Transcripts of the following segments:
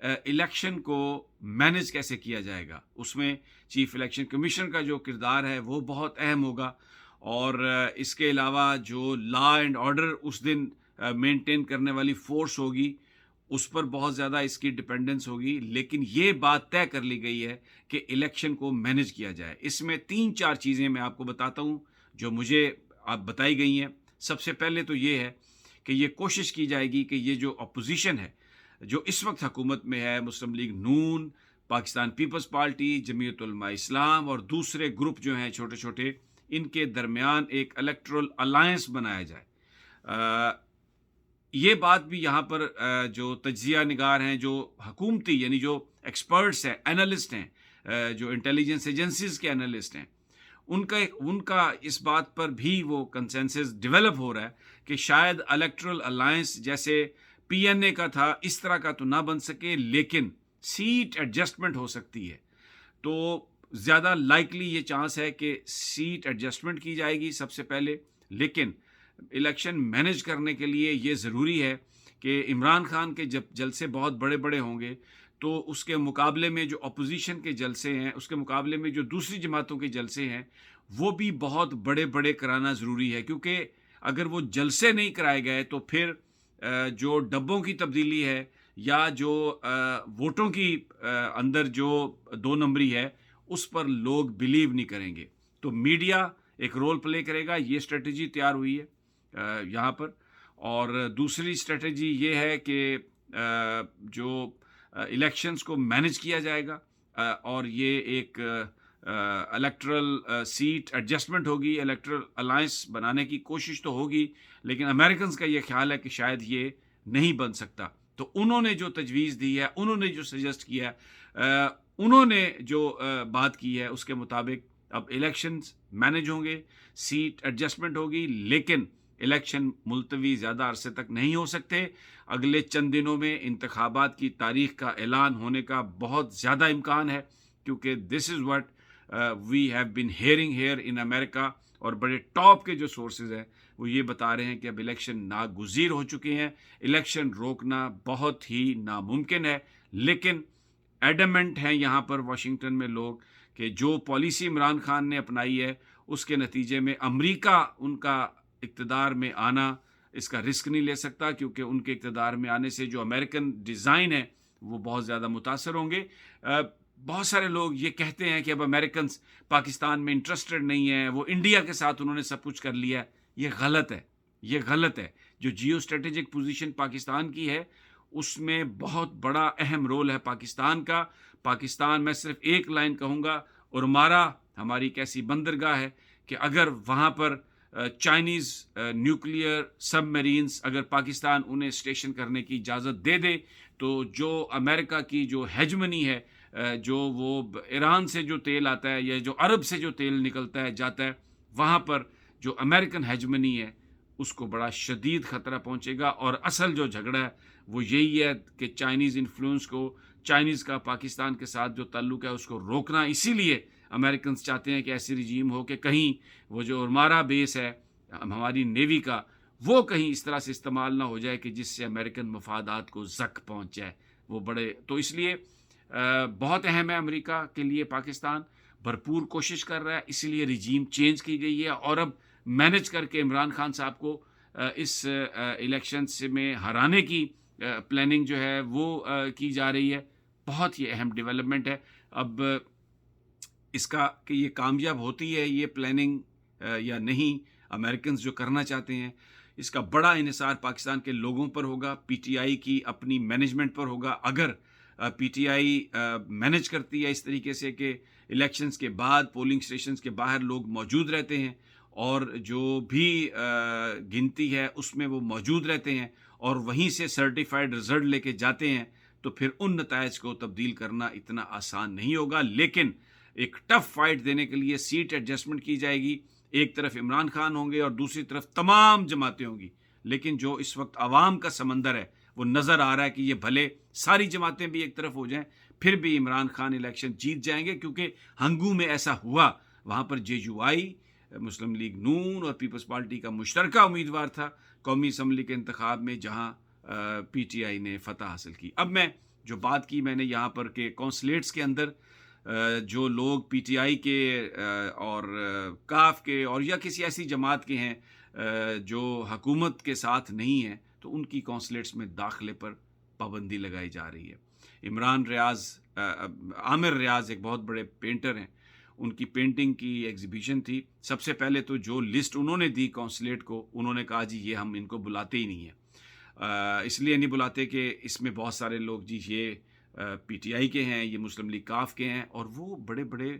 Election کو manage کیسے کیا جائے گا، اس میں چیف الیکشن کمیشن کا جو کردار ہے وہ بہت اہم ہوگا، اور اس کے علاوہ جو لا اینڈ آرڈر اس دن مینٹین کرنے والی فورس ہوگی اس پر بہت زیادہ اس کی ڈپینڈنس ہوگی، لیکن یہ بات طے کر لی گئی ہے کہ الیکشن کو مینج کیا جائے۔ اس میں 3-4 چیزیں میں آپ کو بتاتا ہوں جو مجھے آپ بتائی گئی ہیں۔ سب سے پہلے تو یہ ہے کہ یہ کوشش کی جائے گی کہ یہ جو اپوزیشن ہے جو اس وقت حکومت میں ہے، مسلم لیگ نون، پاکستان پیپلز پارٹی، جمعیت علماء اسلام اور دوسرے گروپ جو ہیں چھوٹے چھوٹے، ان کے درمیان ایک الیکٹرل الائنس بنایا جائے۔ یہ بات بھی یہاں پر جو تجزیہ نگار ہیں، جو حکومتی یعنی جو ایکسپرٹس ہیں، انالسٹ ہیں، جو انٹیلیجنس ایجنسیز کے انالسٹ ہیں، ان کا اس بات پر بھی وہ کنسنسس ڈیولپ ہو رہا ہے کہ شاید الیکٹرل الائنس جیسے پی این اے کا تھا اس طرح کا تو نہ بن سکے، لیکن سیٹ ایڈجسٹمنٹ ہو سکتی ہے۔ تو زیادہ لائکلی یہ چانس ہے کہ سیٹ ایڈجسٹمنٹ کی جائے گی سب سے پہلے، لیکن الیکشن مینج کرنے کے لیے یہ ضروری ہے کہ عمران خان کے جب جلسے بہت بڑے بڑے ہوں گے تو اس کے مقابلے میں جو اپوزیشن کے جلسے ہیں، اس کے مقابلے میں جو دوسری جماعتوں کے جلسے ہیں وہ بھی بہت بڑے بڑے کرانا ضروری ہے، کیونکہ اگر وہ جلسے نہیں کرائے گئے تو پھر جو ڈبوں کی تبدیلی ہے یا جو ووٹوں کی اندر جو 2 نمبری ہے اس پر لوگ بلیو نہیں کریں گے۔ تو میڈیا ایک رول پلے کرے گا، یہ اسٹریٹجی تیار ہوئی ہے یہاں پر۔ اور دوسری اسٹریٹجی یہ ہے کہ جو الیکشنز کو مینج کیا جائے گا، اور یہ ایک الیکٹرل سیٹ ایڈجسٹمنٹ ہوگی، الیکٹرل الائنس بنانے کی کوشش تو ہوگی، لیکن امریکنز کا یہ خیال ہے کہ شاید یہ نہیں بن سکتا۔ تو انہوں نے جو تجویز دی ہے، انہوں نے جو سجیسٹ کیا ہے، انہوں نے جو بات کی ہے اس کے مطابق اب الیکشنز مینج ہوں گے، سیٹ ایڈجسٹمنٹ ہوگی، لیکن الیکشن ملتوی زیادہ عرصے تک نہیں ہو سکتے۔ اگلے چند دنوں میں انتخابات کی تاریخ کا اعلان ہونے کا بہت زیادہ امکان ہے، کیونکہ this is what we have been hearing here in America, اور بڑے ٹاپ کے جو سورسز ہیں وہ یہ بتا رہے ہیں کہ اب الیکشن ناگزیر ہو چکے ہیں، الیکشن روکنا بہت ہی ناممکن ہے۔ لیکن ایڈمنٹ ہیں یہاں پر واشنگٹن میں لوگ کہ جو پالیسی عمران خان نے اپنائی ہے اس کے نتیجے میں امریکہ ان کا اقتدار میں آنا اس کا رسک نہیں لے سکتا، کیونکہ ان کے اقتدار میں آنے سے جو امریکن ڈیزائن ہے وہ بہت زیادہ متاثر ہوں گے۔ بہت سارے لوگ یہ کہتے ہیں کہ اب امریکنز پاکستان میں انٹرسٹڈ نہیں ہیں، وہ انڈیا کے ساتھ انہوں نے سب کچھ کر لیا ہے۔ یہ غلط ہے، یہ غلط ہے۔ جو جیو اسٹریٹجک پوزیشن پاکستان کی ہے اس میں بہت بڑا اہم رول ہے پاکستان کا۔ پاکستان، میں صرف ایک لائن کہوں گا، اورمارا ہماری ایک ایسی بندرگاہ ہے کہ اگر وہاں پر چائنیز نیوکلیئر سب میرینز اگر پاکستان انہیں اسٹیشن کرنے کی اجازت دے دے تو جو امریکہ کی جو ہیجمنی ہے، جو وہ ایران سے جو تیل آتا ہے یا جو عرب سے جو تیل نکلتا ہے جاتا ہے، وہاں پر جو امریکن ہیجمنی ہے اس کو بڑا شدید خطرہ پہنچے گا۔ اور اصل جو جھگڑا ہے وہ یہی ہے کہ چائنیز انفلوئنس کو، چائنیز کا پاکستان کے ساتھ جو تعلق ہے اس کو روکنا۔ اسی لیے امریکنز چاہتے ہیں کہ ایسی رجیم ہو کہ کہیں وہ جو ہمارا بیس ہے ہماری نیوی کا، وہ کہیں اس طرح سے استعمال نہ ہو جائے کہ جس سے امریکن مفادات کو زک پہنچ جائے۔ وہ بڑے تو اس لیے بہت اہم ہے امریکہ کے لیے۔ پاکستان بھرپور کوشش کر رہا ہے، اسی لیے رجیم چینج کی گئی ہے، اور اب مینج کر کے عمران خان صاحب کو اس الیکشن سے میں ہرانے کی پلاننگ جو ہے وہ کی جا رہی ہے۔ بہت ہی اہم ڈیولپمنٹ ہے۔ اب اس کا کہ یہ کامیاب ہوتی ہے یہ پلاننگ یا نہیں، امریکنز جو کرنا چاہتے ہیں، اس کا بڑا انحصار پاکستان کے لوگوں پر ہوگا، پی ٹی آئی کی اپنی مینجمنٹ پر ہوگا۔ اگر پی ٹی آئی مینج کرتی ہے اس طریقے سے کہ الیکشنز کے بعد پولنگ اسٹیشنز کے باہر لوگ موجود رہتے ہیں اور جو بھی گنتی ہے اس میں وہ موجود رہتے ہیں اور وہیں سے سرٹیفائڈ رزلٹ لے کے جاتے ہیں، تو پھر ان نتائج کو تبدیل کرنا اتنا آسان نہیں ہوگا۔ لیکن ایک ٹف فائٹ دینے کے لیے سیٹ ایڈجسٹمنٹ کی جائے گی، ایک طرف عمران خان ہوں گے اور دوسری طرف تمام جماعتیں ہوں گی۔ لیکن جو اس وقت عوام کا سمندر ہے وہ نظر آ رہا ہے کہ یہ بھلے ساری جماعتیں بھی ایک طرف ہو جائیں پھر بھی عمران خان الیکشن جیت جائیں گے، کیونکہ ہنگو میں ایسا ہوا، وہاں پر جے یو آئی، مسلم لیگ نون اور پیپلز پارٹی کا مشترکہ امیدوار تھا قومی اسمبلی کے انتخاب میں، جہاں پی ٹی آئی نے فتح حاصل کی۔ اب میں جو بات کی میں نے یہاں پر کہ کونسلیٹس کے اندر جو لوگ پی ٹی آئی کے اور کاف کے اور یا کسی ایسی جماعت کے ہیں جو حکومت کے ساتھ نہیں ہیں، تو ان کی کونسلیٹس میں داخلے پر پابندی لگائی جا رہی ہے۔ عامر ریاض ایک بہت بڑے پینٹر ہیں، ان کی پینٹنگ کی ایگزیبیشن تھی۔ سب سے پہلے تو جو لسٹ انہوں نے دی کونسلیٹ کو، انہوں نے کہا جی یہ ہم ان کو بلاتے ہی نہیں ہیں، اس لیے نہیں بلاتے کہ اس میں بہت سارے لوگ جی یہ پی ٹی آئی کے ہیں، یہ مسلم لیگ کاف کے ہیں، اور وہ بڑے بڑے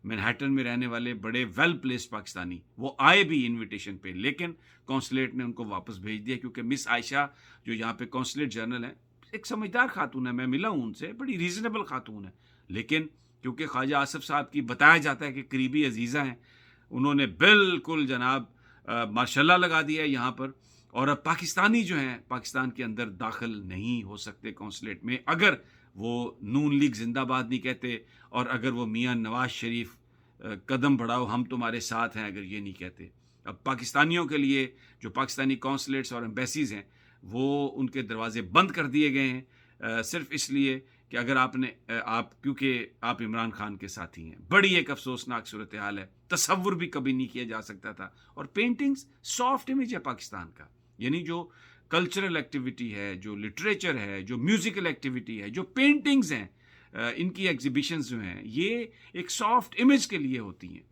مینہٹن میں رہنے والے بڑے ویل پلیس پاکستانی، وہ آئے بھی انویٹیشن پہ، لیکن کونسلیٹ نے ان کو واپس بھیج دیا، کیونکہ مس عائشہ جو یہاں پہ کونسلیٹ جنرل ہیں، ایک سمجھدار خاتون ہے، میں ملا ہوں ان سے، بڑی ریزنیبل خاتون ہے، لیکن کیونکہ خواجہ آصف صاحب کی بتایا جاتا ہے کہ قریبی عزیزہ ہیں، انہوں نے بالکل جناب ماشاء اللہ لگا دیا ہے یہاں پر، اور اب پاکستانی جو ہیں پاکستان کے اندر داخل نہیں ہو سکتے کونسلیٹ میں، اگر وہ نون لیگ زندہ باد نہیں کہتے، اور اگر وہ میاں نواز شریف قدم بڑھاؤ ہم تمہارے ساتھ ہیں اگر یہ نہیں کہتے۔ اب پاکستانیوں کے لیے جو پاکستانی کونسلیٹس اور ایمبیسیز ہیں، وہ ان کے دروازے بند کر دیے گئے ہیں، صرف اس لیے کہ اگر کیونکہ آپ عمران خان کے ساتھی ہیں۔ بڑی ایک افسوسناک صورتحال ہے، تصور بھی کبھی نہیں کیا جا سکتا تھا۔ اور پینٹنگز سافٹ امیج ہے پاکستان کا، یعنی جو کلچرل ایکٹیویٹی ہے، جو لٹریچر ہے، جو میوزیکل ایکٹیویٹی ہے، جو پینٹنگز ہیں، ان کی ایگزیبیشنز جو ہیں، یہ ایک سافٹ امیج کے لیے ہوتی ہیں،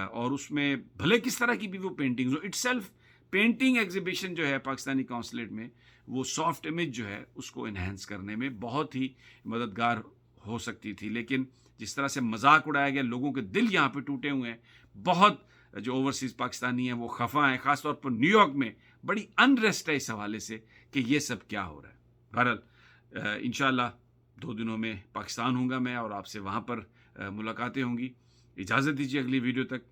اور اس میں بھلے کس طرح کی بھی وہ paintings who, it self painting exhibition جو ہے پاکستانی کونسلیٹ میں، وہ سافٹ امیج جو ہے اس کو انہینس کرنے میں بہت ہی مددگار ہو سکتی تھی، لیکن جس طرح سے مذاق اڑایا گیا، لوگوں کے دل یہاں پہ ٹوٹے ہوئے ہیں، بہت جو اوورسیز پاکستانی ہیں وہ خفا ہیں، خاص طور پر نیو یارک میں بڑی انریسٹ ہے اس حوالے سے کہ یہ سب کیا ہو رہا ہے۔ بہرحال انشاءاللہ 2 دنوں میں پاکستان ہوں گا میں، اور آپ سے وہاں پر ملاقاتیں ہوں گی۔ اجازت دیجیے اگلی ویڈیو تک،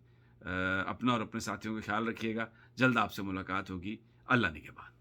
اپنا اور اپنے ساتھیوں کا خیال رکھیے گا، جلد آپ سے ملاقات ہوگی، اللہ نگہبان۔